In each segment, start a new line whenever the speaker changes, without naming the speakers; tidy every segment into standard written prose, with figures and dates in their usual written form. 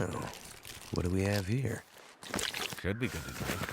Oh, what do we have here?
Should be good to drink.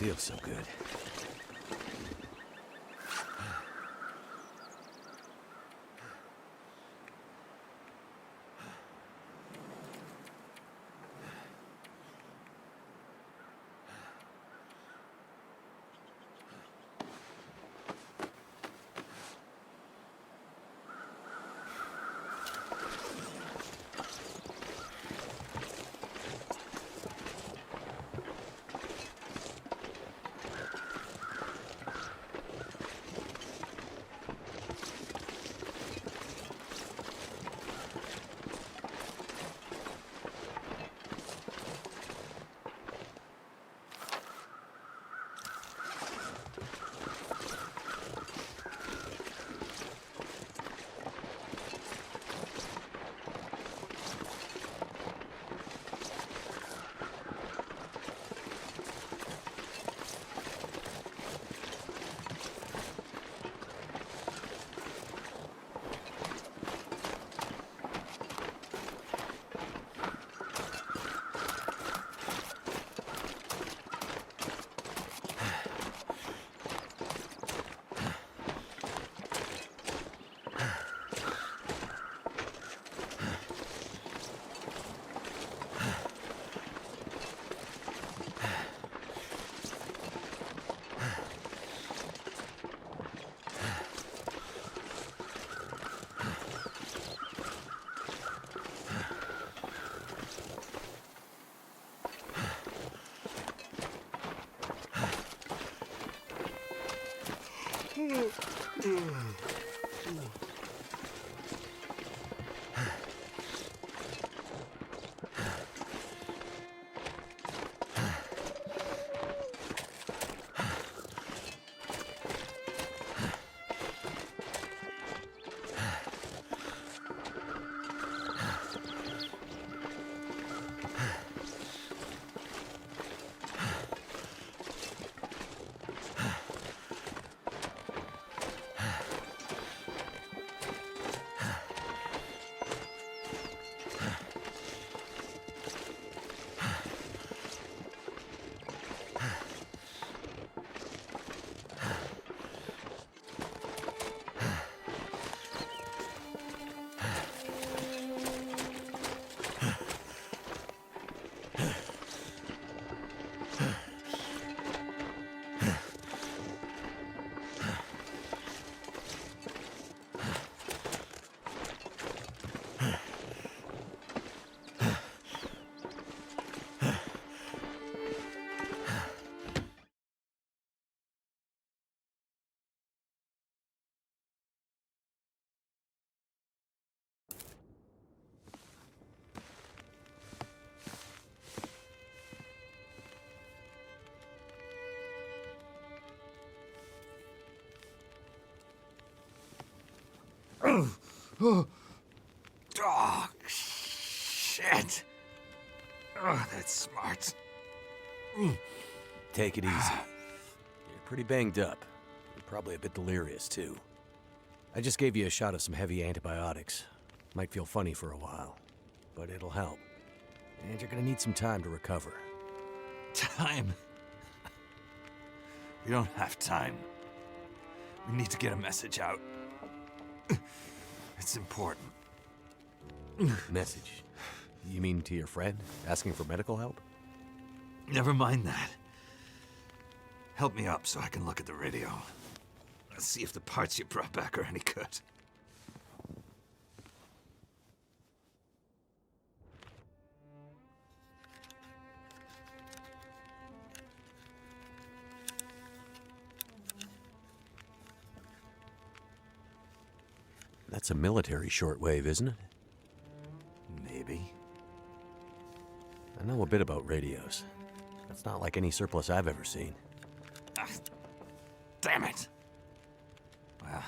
Feels so good.
Oh, shit. Oh, that's smart.
Take it easy. You're pretty banged up. You're probably a bit delirious, too. I just gave you a shot of some heavy antibiotics. Might feel funny for a while, but it'll help. And you're gonna need some time to recover.
Time? We don't have time. We need to get a message out. It's important.
Message? You mean to your friend, asking for medical help?
Never mind that. Help me up so I can look at the radio. Let's see if the parts you brought back are any good.
That's a military shortwave, isn't it?
Maybe.
I know a bit about radios. That's not like any surplus I've ever seen.
Ah, damn it! Well,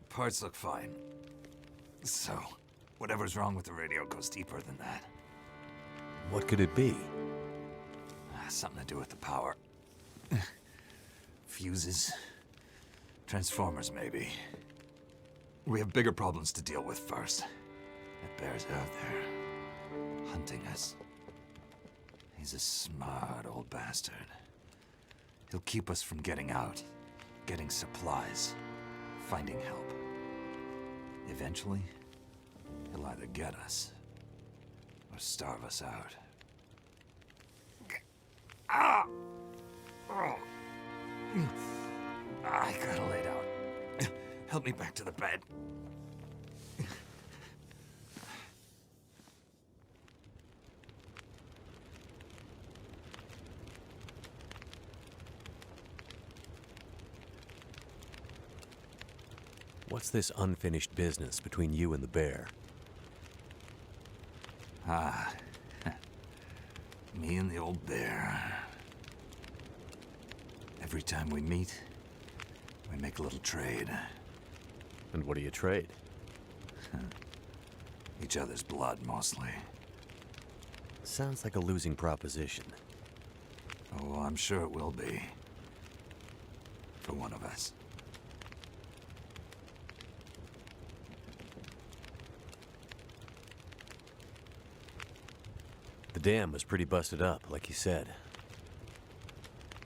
parts look fine. So, whatever's wrong with the radio goes deeper than that.
What could it be?
Something to do with the power. Fuses. Transformers, maybe. We have bigger problems to deal with first. That bear's out there, hunting us. He's a smart old bastard. He'll keep us from getting out, getting supplies, finding help. Eventually, he'll either get us or starve us out. Ah! Oh. I gotta lay down. Help me back to the bed.
What's this unfinished business between you and the bear?
Ah, me and the old bear. Every time we meet, we make a little trade.
And what do you trade?
Each other's blood, mostly.
Sounds like a losing proposition.
Oh, I'm sure it will be. For one of us.
The dam was pretty busted up, like you said.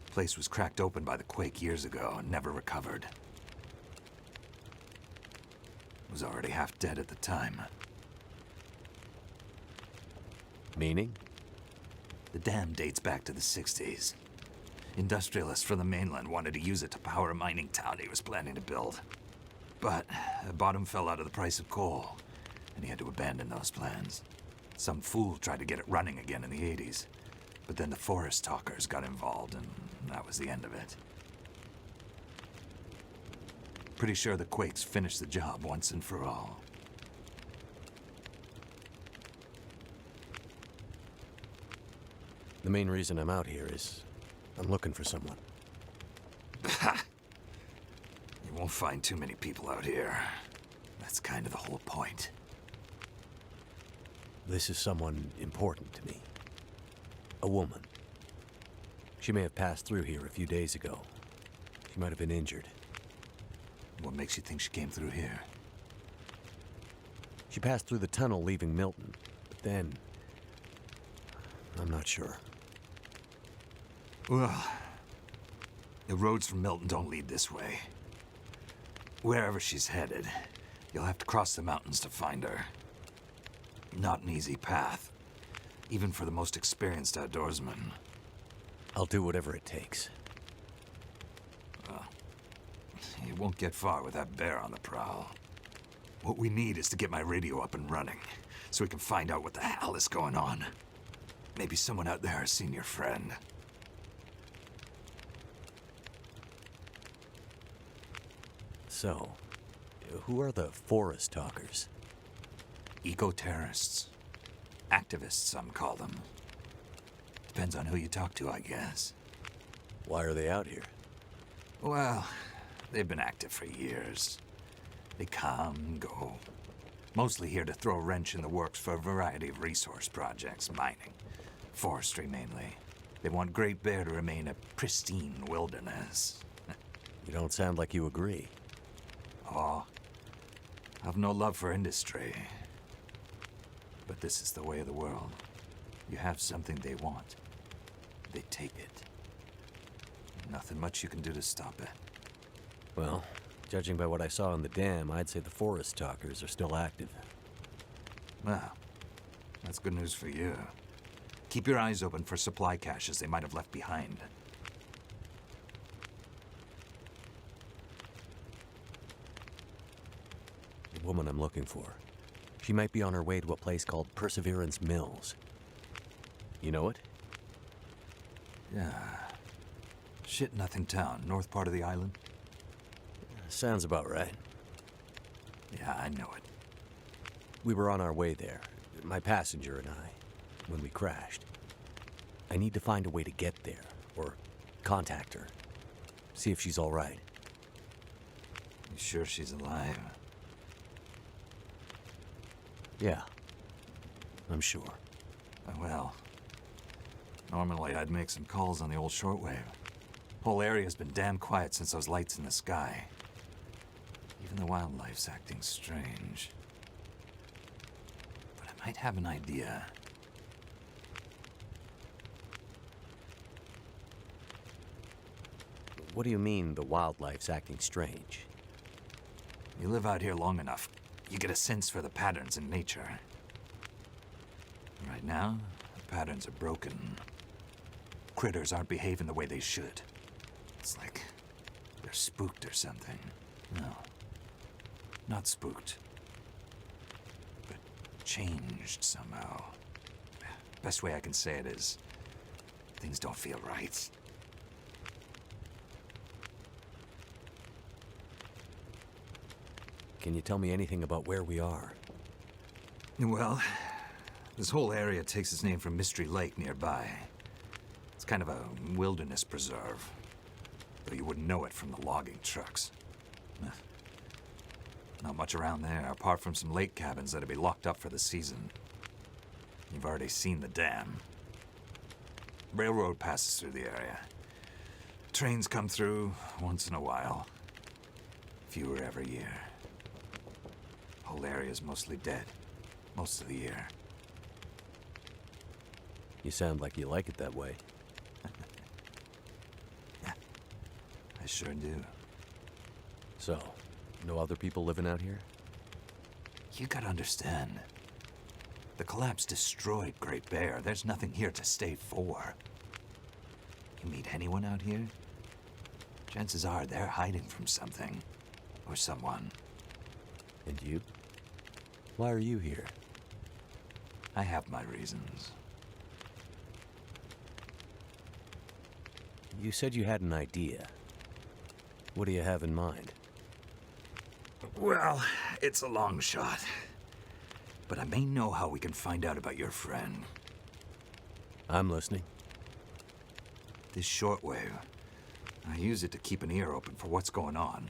Place was cracked open by the quake years ago and never recovered. Was already half dead at the time.
Meaning?
The dam dates back to the 60s. Industrialists from the mainland wanted to use it to power a mining town he was planning to build. But the bottom fell out of the price of coal, and he had to abandon those plans. Some fool tried to get it running again in the 80s, but then the forest talkers got involved, and that was the end of it. Pretty sure the quakes finished the job once and for all.
The main reason I'm out here is I'm looking for someone.
You won't find too many people out here. That's kind of the whole point.
This is someone important to me. A woman. She may have passed through here a few days ago. She might have been injured.
What makes you think she came through here?
She passed through the tunnel leaving Milton, but then... I'm not sure.
Well, the roads from Milton don't lead this way. Wherever she's headed, you'll have to cross the mountains to find her. Not an easy path, even for the most experienced outdoorsman.
I'll do whatever it takes.
Well, you won't get far with that bear on the prowl. What we need is to get my radio up and running, so we can find out what the hell is going on. Maybe someone out there has seen your friend.
So, who are the forest talkers?
Eco-terrorists. Activists, some call them. Depends on who you talk to, I guess.
Why are they out here?
Well, they've been active for years. They come and go. Mostly here to throw a wrench in the works for a variety of resource projects, mining, forestry mainly. They want Great Bear to remain a pristine wilderness.
You don't sound like you agree.
Oh, I've no love for industry. But this is the way of the world. You have something they want. They take it. Nothing much you can do to stop it.
Well, judging by what I saw in the dam, I'd say the forest talkers are still active.
Well, that's good news for you. Keep your eyes open for supply caches they might have left behind.
The woman I'm looking for. She might be on her way to a place called Perseverance Mills. You know it?
Yeah. Shit Nothing Town, north part of the island?
Sounds about right.
Yeah, I know it.
We were on our way there, my passenger and I, when we crashed. I need to find a way to get there, or contact her. See if she's all right.
You sure she's alive?
Yeah, I'm sure.
Well, normally I'd make some calls on the old shortwave. Whole area's been damn quiet since those lights in the sky. Even the wildlife's acting strange. But I might have an idea.
What do you mean the wildlife's acting strange?
You live out here long enough, you get a sense for the patterns in nature. Right now, the patterns are broken. Critters aren't behaving the way they should. It's like they're spooked or something. No, not spooked, but changed somehow. Best way I can say it is, things don't feel right.
Can you tell me anything about where we are?
Well, this whole area takes its name from Mystery Lake nearby. It's kind of a wilderness preserve, though you wouldn't know it from the logging trucks. Not much around there, apart from some lake cabins that'll be locked up for the season. You've already seen the dam. Railroad passes through the area. Trains come through once in a while. Fewer every year. Whole area's mostly dead, most of the year.
You sound like you like it that way.
I sure do.
So, no other people living out here?
You gotta understand. The collapse destroyed Great Bear. There's nothing here to stay for. You meet anyone out here? Chances are they're hiding from something. Or someone.
And you? Why are you here?
I have my reasons.
You said you had an idea. What do you have in mind?
Well, it's a long shot. But I may know how we can find out about your friend.
I'm listening.
This shortwave, I use it to keep an ear open for what's going on.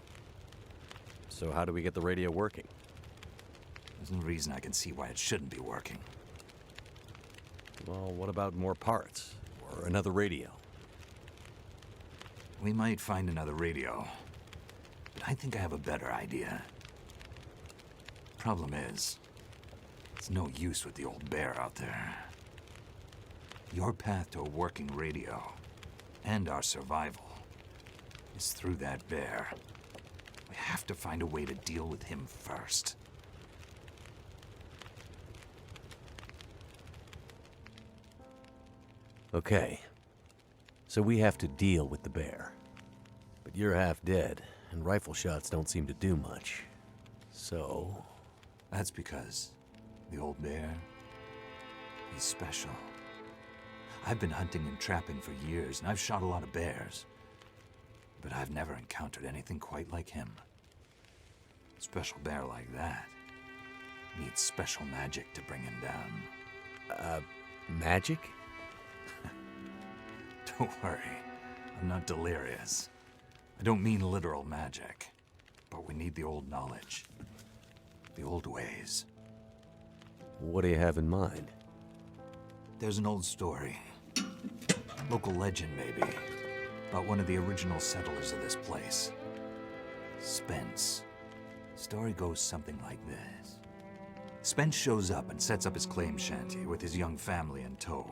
So how do we get the radio working?
There's no reason I can see why it shouldn't be working.
Well, what about more parts? Or another radio?
We might find another radio. But I think I have a better idea. Problem is, it's no use with the old bear out there. Your path to a working radio, and our survival, is through that bear. We have to find a way to deal with him first.
Okay. So we have to deal with the bear. But you're half dead, and rifle shots don't seem to do much. So...
That's because the old bear, he's special. I've been hunting and trapping for years, and I've shot a lot of bears. But I've never encountered anything quite like him. A special bear like that needs special magic to bring him down.
Magic?
Don't worry, I'm not delirious. I don't mean literal magic, but we need the old knowledge. The old ways.
What do you have in mind?
There's an old story. Local legend, maybe. About one of the original settlers of this place. Spence. Story goes something like this. Spence shows up and sets up his claim shanty with his young family in tow.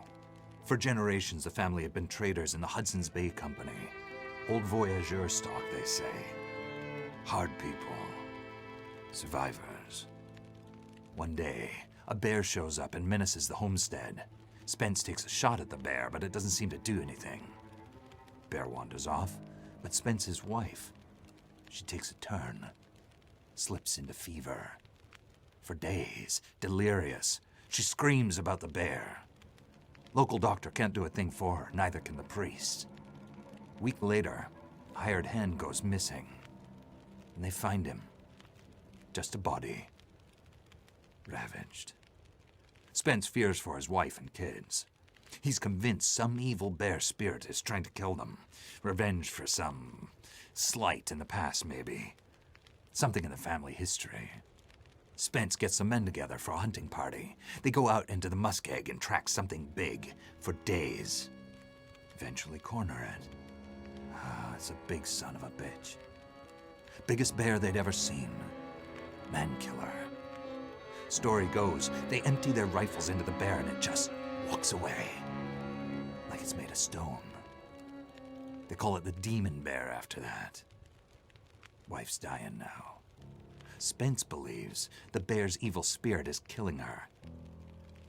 For generations, the family had been traders in the Hudson's Bay Company. Old voyageur stock, they say. Hard people. Survivors. One day, a bear shows up and menaces the homestead. Spence takes a shot at the bear, but it doesn't seem to do anything. Bear wanders off, but Spence's wife, she takes a turn. Slips into fever. For days, delirious, she screams about the bear. Local doctor can't do a thing for her, neither can the priest. A week later, a hired hand goes missing. And they find him. Just a body. Ravaged. Spence fears for his wife and kids. He's convinced some evil bear spirit is trying to kill them. Revenge for some slight in the past, maybe. Something in the family history. Spence gets some men together for a hunting party. They go out into the muskeg and track something big for days. Eventually corner it. It's a big son of a bitch. Biggest bear they'd ever seen. Man-killer. Story goes, they empty their rifles into the bear and it just walks away. Like it's made of stone. They call it the demon bear after that. Wife's dying now. Spence believes the bear's evil spirit is killing her.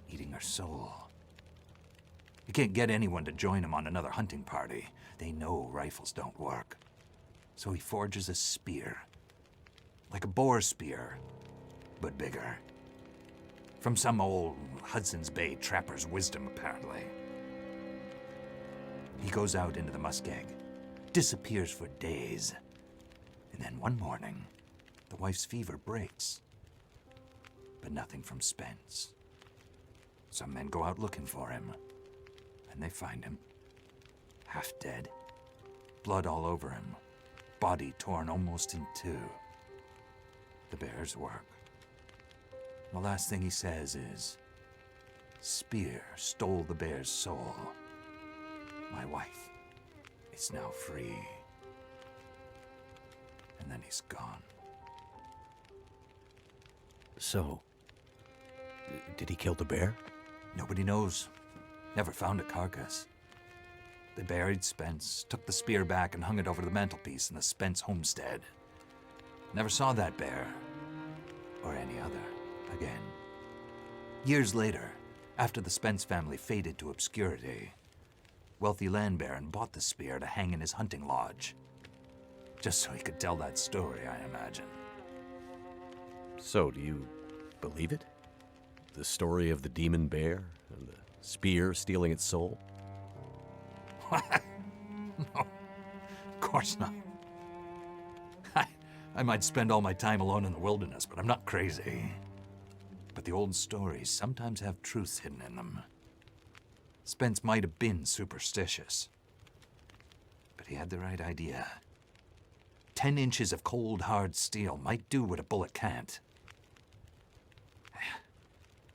Eating her soul. He can't get anyone to join him on another hunting party. They know rifles don't work. So he forges a spear. Like a boar spear, but bigger. From some old Hudson's Bay trapper's wisdom, apparently. He goes out into the muskeg, disappears for days. And then one morning, the wife's fever breaks. But nothing from Spence. Some men go out looking for him, and they find him. Half dead. Blood all over him. Body torn almost in two. The bear's work. The last thing he says is, "Spear stole the bear's soul. My wife is now free." And then he's gone.
So, did he kill the bear?
Nobody knows. Never found a carcass. They buried Spence, took the spear back and hung it over the mantelpiece in the Spence homestead. Never saw that bear, or any other, again. Years later, after the Spence family faded to obscurity, wealthy land baron bought the spear to hang in his hunting lodge. Just so he could tell that story, I imagine.
So, do you believe it? The story of the demon bear and the spear stealing its soul?
No, of course not. I might spend all my time alone in the wilderness, but I'm not crazy. But the old stories sometimes have truths hidden in them. Spence might have been superstitious, but he had the right idea. 10 inches of cold, hard steel might do what a bullet can't.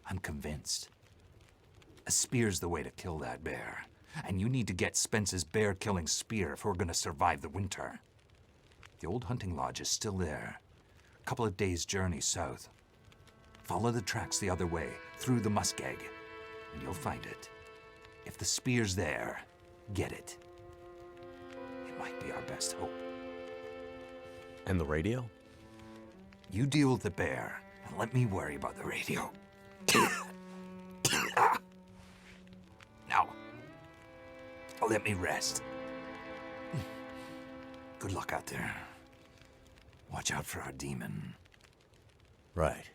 I'm convinced. A spear's the way to kill that bear. And you need to get Spence's bear-killing spear if we're gonna survive the winter. The old hunting lodge is still there. A couple of days' journey south. Follow the tracks the other way, through the muskeg, and you'll find it. If the spear's there, get it. It might be our best hope.
And the radio?
You deal with the bear, and let me worry about the radio. Now, let me rest. Good luck out there. Watch out for our demon.
Right.